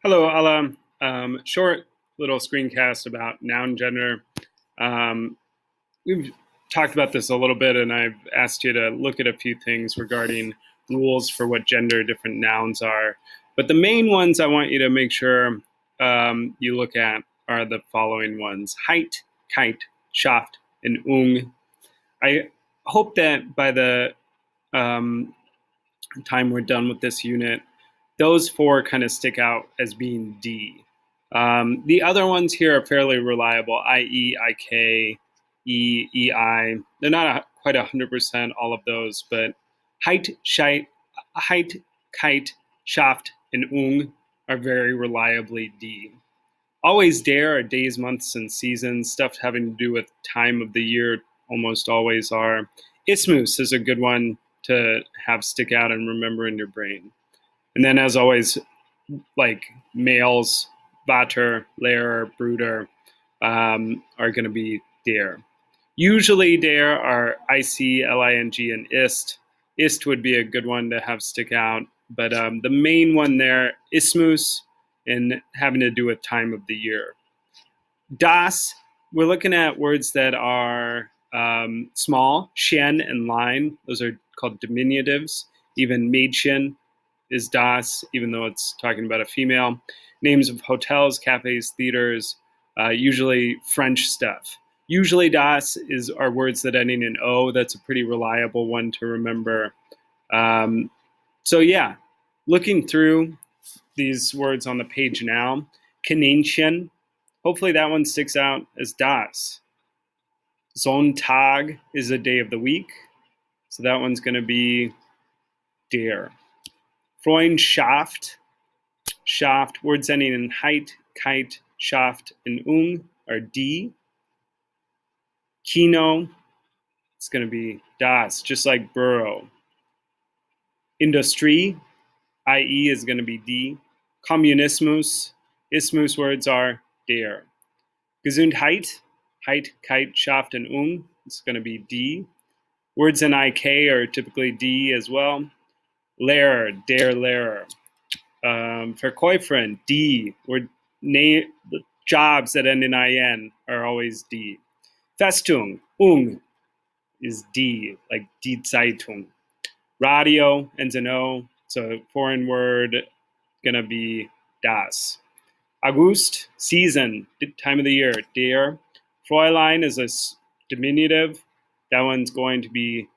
Hello, Ala. Short little screencast about noun gender. Um, we've talked about this a little bit, and I've asked you to look at a few things regarding rules for what gender different nouns are. But the main ones I want you to make sure you look at are the following ones: height, kite, schaft, and I hope that by the um, time we're done with this unit, those four kind of stick out as being D. The other ones here are fairly reliable: IE, IK, E, EI. They're not quite 100% all of those, but height, height, kite, shaft, and are very reliably D. Always dare are days, months, and seasons. Stuff having to do with time of the year almost always are. Isthmus is a good one to have stick out and remember in your brain. And then, as always, like males, Vater, Lair, Bruder, are going to be der. Usually, der are IC, LING, and ist. Ist would be a good one to have stick out, but the main one there, isthmus, and having to do with time of the year. Das, we're looking at words that are small, shen and line. Those are called diminutives. Even Mädchen is das, even though it's talking about a female. Names of hotels, cafes, theaters, usually French stuff. Usually das are words that ending in O. That's a pretty reliable one to remember. So yeah, looking through these words on the page now, Kaninchen, hopefully that one sticks out as das. Sonntag is a day of the week, so that one's going to be der. Freundschaft, shaft, words ending in height, kite, shaft, and are D. Kino, it's going to be das, just like Burrow. Industrie, IE is going to be D. Kommunismus, ismus words are der. Gesundheit, height, kite, shaft, and it's going to be D. Words in IK are typically D as well. Lehrer, der Lehrer. Verkäuferin, D. The jobs that end in IN are always D. Festung, is D, like Die Zeitung. Radio ends in O, so foreign word gonna be das. August, season, time of the year, der. Fräulein is a diminutive. That one's going to be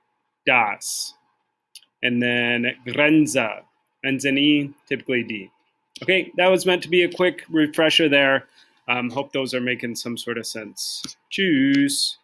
das. And then Grenze, ends in E, typically D. Okay, that was meant to be a quick refresher there. Hope those are making some sort of sense. Tschüss.